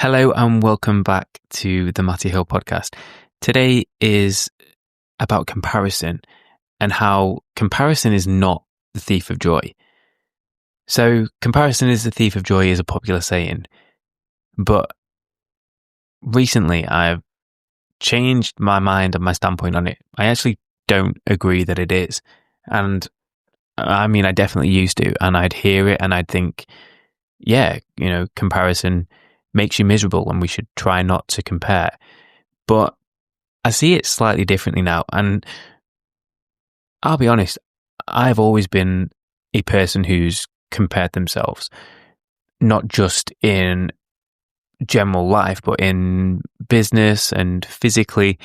Hello and welcome back to the Matty Hill podcast. Today is about comparison and how comparison is not the thief of joy. So comparison is the thief of joy is a popular saying, but recently I've changed my mind and my standpoint on it. I actually don't agree that it is. And I mean, I definitely used to, and I'd hear it and I'd think, comparison makes you miserable and we should try not to compare. But I see it slightly differently now. And I'll be honest, I've always been a person who's compared themselves, not just in general life, but in business and physically.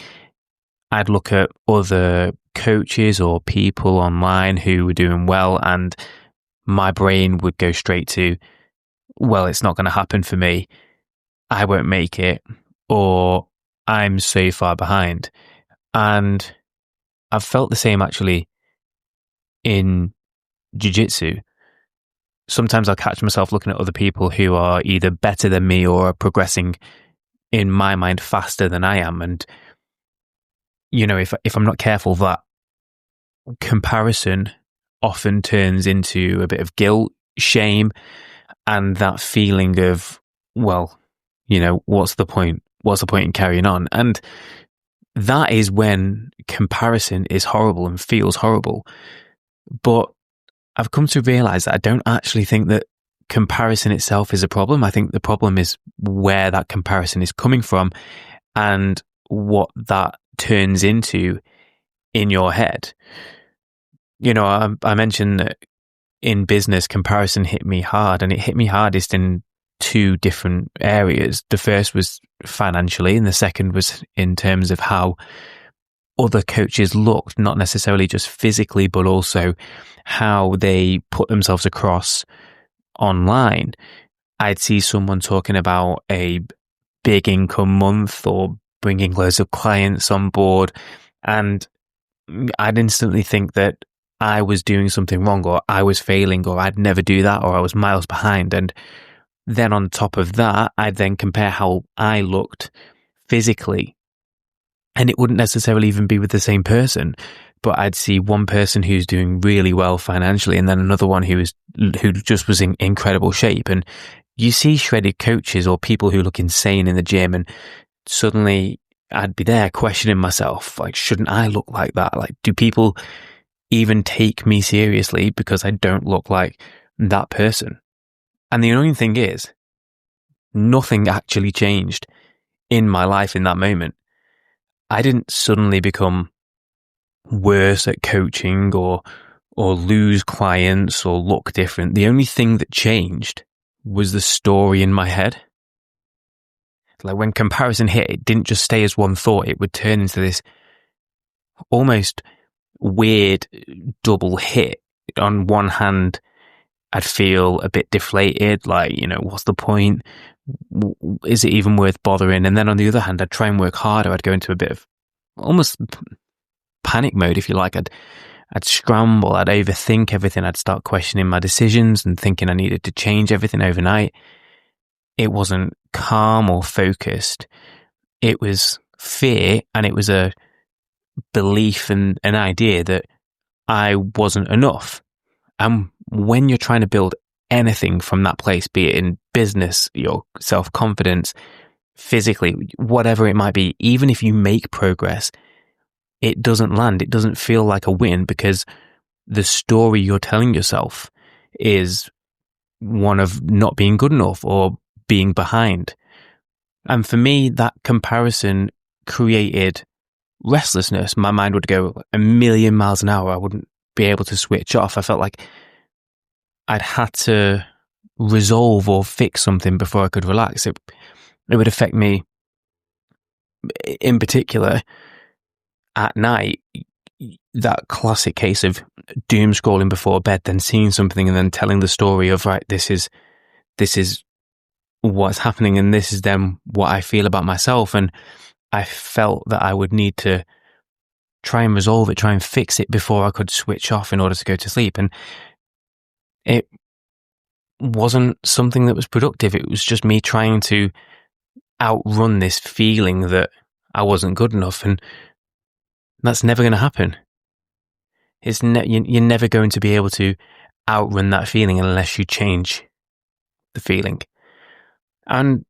I'd look at other coaches or people online who were doing well, and my brain would go straight to, well, it's not going to happen for me. I won't make it, or I'm so far behind. And I've felt the same actually in jiu-jitsu. Sometimes I'll catch myself looking at other people who are either better than me or are progressing, in my mind, faster than I am. And, if I'm not careful, that comparison often turns into a bit of guilt, shame, and that feeling of, well, what's the point? What's the point in carrying on? And that is when comparison is horrible and feels horrible. But I've come to realize that I don't actually think that comparison itself is a problem. I think the problem is where that comparison is coming from and what that turns into in your head. I mentioned that in business, comparison hit me hard, and it hit me hardest in two different areas. The first was financially, and the second was in terms of how other coaches looked, not necessarily just physically, but also how they put themselves across online. I'd see someone talking about a big income month or bringing loads of clients on board, and I'd instantly think that I was doing something wrong, or I was failing, or I'd never do that, or I was miles behind. And then on top of that, I'd then compare how I looked physically, and it wouldn't necessarily even be with the same person, but I'd see one person who's doing really well financially, and then another one who just was in incredible shape. And you see shredded coaches or people who look insane in the gym, and suddenly I'd be there questioning myself, like, shouldn't I look like that? Like, do people even take me seriously because I don't look like that person? And the annoying thing is, nothing actually changed in my life in that moment. I didn't suddenly become worse at coaching or lose clients or look different. The only thing that changed was the story in my head. Like, when comparison hit, it didn't just stay as one thought. It would turn into this almost weird double hit. On one hand, I'd feel a bit deflated, like, what's the point? Is it even worth bothering? And then on the other hand, I'd try and work harder. I'd go into a bit of almost panic mode, if you like. I'd scramble, I'd overthink everything. I'd start questioning my decisions and thinking I needed to change everything overnight. It wasn't calm or focused. It was fear, and it was a belief and an idea that I wasn't enough. And when you're trying to build anything from that place, be it in business, your self-confidence, physically, whatever it might be, even if you make progress, it doesn't land. It doesn't feel like a win because the story you're telling yourself is one of not being good enough or being behind. And for me, that comparison created restlessness. My mind would go a million miles an hour. I wouldn't be able to switch off. I felt like I'd had to resolve or fix something before I could relax. It would affect me in particular at night. That classic case of doom scrolling before bed, then seeing something and then telling the story of, right, this is what's happening, and this is then what I feel about myself. And I felt that I would need to try and resolve it, try and fix it before I could switch off in order to go to sleep. And it wasn't something that was productive. It was just me trying to outrun this feeling that I wasn't good enough, and that's never going to happen. You're never going to be able to outrun that feeling unless you change the feeling. And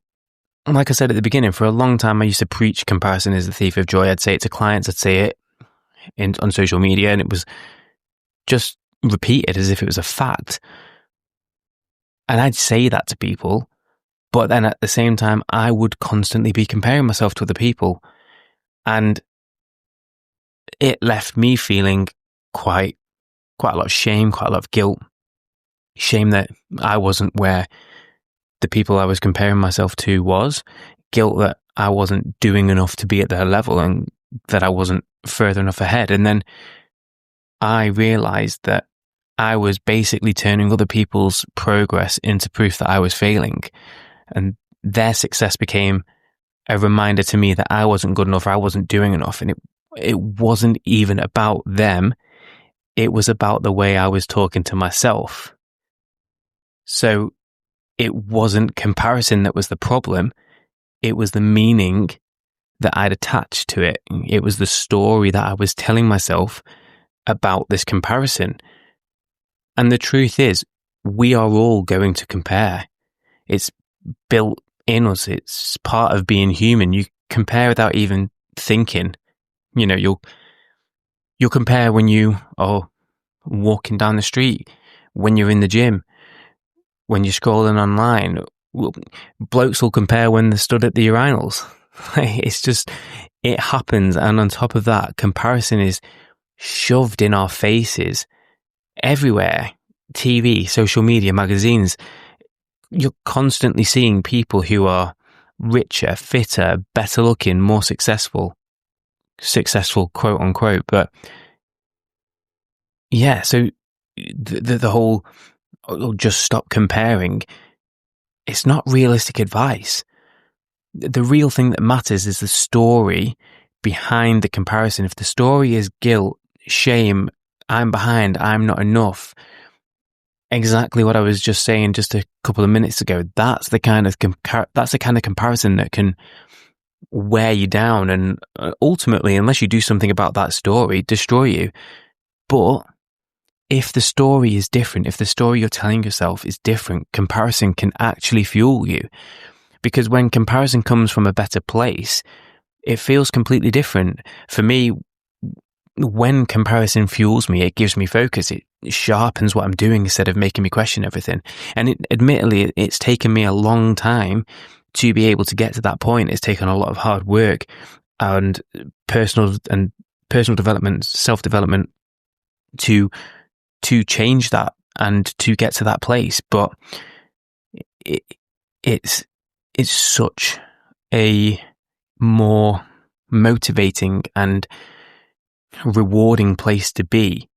like I said at the beginning, for a long time I used to preach comparison is the thief of joy. I'd say it to clients, I'd say it on social media, and it was just repeated as if it was a fact. And I'd say that to people, but then at the same time, I would constantly be comparing myself to other people. And it left me feeling quite a lot of shame, quite a lot of guilt. Shame that I wasn't where the people I was comparing myself to was. Guilt that I wasn't doing enough to be at their level and that I wasn't further enough ahead. And then I realized that I was basically turning other people's progress into proof that I was failing. And their success became a reminder to me that I wasn't good enough or I wasn't doing enough. And it wasn't even about them. It was about the way I was talking to myself. So it wasn't comparison that was the problem. It was the meaning that I'd attached to it. It was the story that I was telling myself about this comparison. And the truth is, we are all going to compare. It's built in us. It's part of being human. You compare without even thinking. You know, you'll compare when you are walking down the street, when you're in the gym, when you're scrolling online. Blokes will compare when they're stood at the urinals. It's just, it happens. And on top of that, comparison is shoved in our faces everywhere. TV, social media, magazines. You're constantly seeing people who are richer, fitter, better looking, more successful, quote unquote. But yeah, so the whole just stop comparing, it's not realistic advice. The real thing that matters is the story behind the comparison. If the story is guilt, shame, I'm behind, I'm not enough, exactly what I was just saying just a couple of minutes ago, that's the kind of comparison that can wear you down and ultimately, unless you do something about that story, destroy you. But if the story is different, if the story you're telling yourself is different, comparison can actually fuel you. Because when comparison comes from a better place, it feels completely different. For me, when comparison fuels me, it gives me focus. It sharpens what I'm doing instead of making me question everything. And admittedly, it's taken me a long time to be able to get to that point. It's taken a lot of hard work and personal development, self-development to change that and to get to that place. But it's such a more motivating and rewarding place to be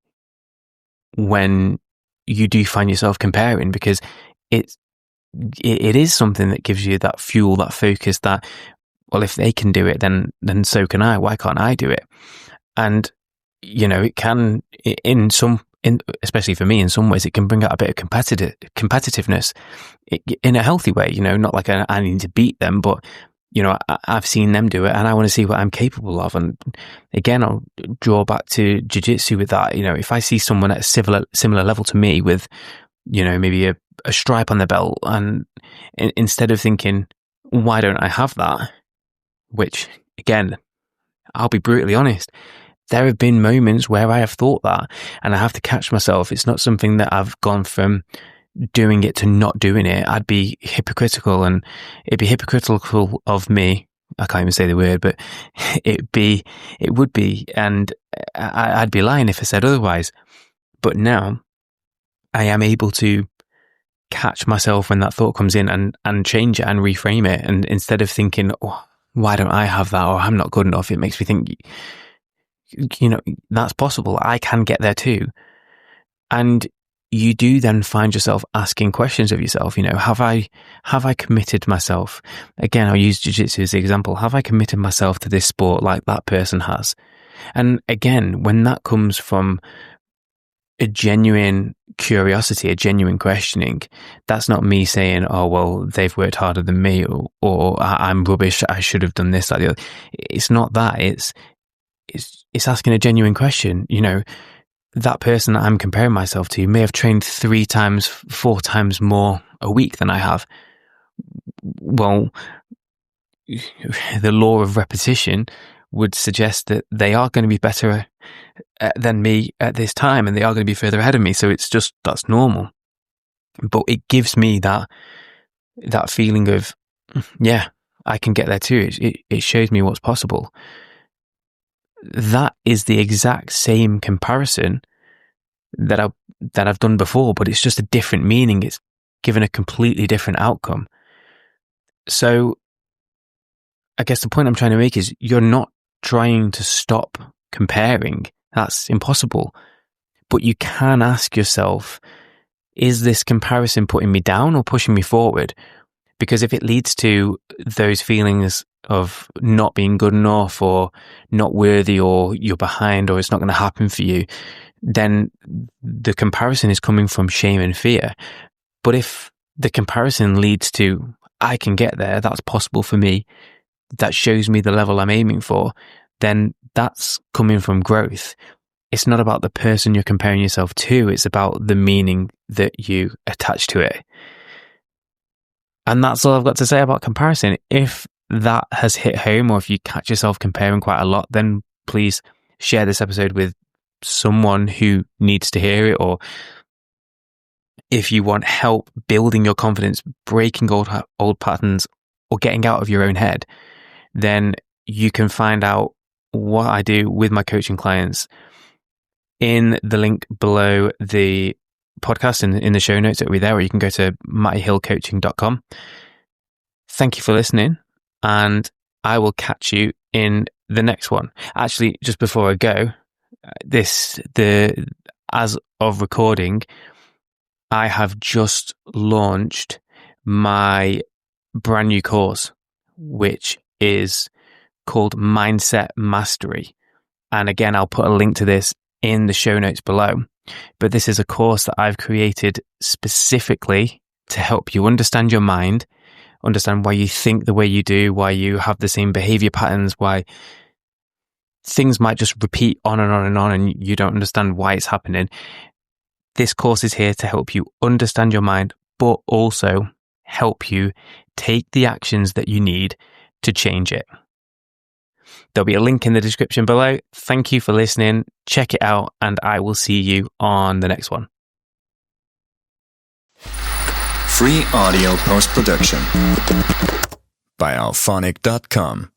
when you do find yourself comparing, because it is something that gives you that fuel, that focus, that, well, if they can do it, then so can I. Why can't I do it? And you know, it can, especially for me, in some ways, it can bring out a bit of competitiveness in a healthy way. You know, not like I need to beat them, but you know, I've seen them do it and I want to see what I'm capable of. And again, I'll draw back to jiu-jitsu with that. You know, if I see someone at a similar level to me with, you know, maybe a stripe on their belt, and instead of thinking, why don't I have that? Which, again, I'll be brutally honest, there have been moments where I have thought that, and I have to catch myself. It's not something that I've gone from doing it to not doing it. I'd be hypocritical, and it'd be hypocritical of me. I can't even say the word, but it would be, and I'd be lying if I said otherwise. But now I am able to catch myself when that thought comes in and change it and reframe it. And instead of thinking, oh, why don't I have that? Or I'm not good enough. It makes me think, you know, that's possible. I can get there too. And you do then find yourself asking questions of yourself. You know, have I committed myself? Again, I'll use jiu-jitsu as the example. Have I committed myself to this sport like that person has? And again, when that comes from a genuine curiosity, a genuine questioning. That's not me saying, oh, well, they've worked harder than me, or I'm rubbish, I should have done this, that, the other. It's not that. It's asking a genuine question. You know, that person that I'm comparing myself to may have trained 3 times, 4 times more a week than I have. Well, the law of repetition would suggest that they are going to be better than me at this time, and they are going to be further ahead of me. So it's just, that's normal. But it gives me that feeling of, yeah, I can get there too. It shows me what's possible. That is the exact same comparison that I've done before, but it's just a different meaning. It's given a completely different outcome. So I guess the point I'm trying to make is, you're not trying to stop comparing. That's impossible. But you can ask yourself, is this comparison putting me down or pushing me forward? Because if it leads to those feelings of not being good enough, or not worthy, or you're behind, or it's not going to happen for you, then the comparison is coming from shame and fear. But if the comparison leads to, I can get there, that's possible for me, that shows me the level I'm aiming for, then that's coming from growth. It's not about the person you're comparing yourself to, it's about the meaning that you attach to it. And that's all I've got to say about comparison. If that has hit home, or if you catch yourself comparing quite a lot, then please share this episode with someone who needs to hear it. Or if you want help building your confidence, breaking old patterns, or getting out of your own head, then you can find out what I do with my coaching clients in the link below the podcast, in the show notes. It'll be there, or you can go to mattyhillcoaching.com. Thank you for listening, and I will catch you in the next one. Actually, just before I go, as of recording, I have just launched my brand new course, which is called Mindset Mastery. And again, I'll put a link to this in the show notes below. But this is a course that I've created specifically to help you understand your mind, understand why you think the way you do, why you have the same behavior patterns, why things might just repeat on and on and on, and you don't understand why it's happening. This course is here to help you understand your mind, but also help you take the actions that you need to change it. There'll be a link in the description below. Thank you for listening. Check it out, and I will see you on the next one. Free audio post-production by alphonic.com.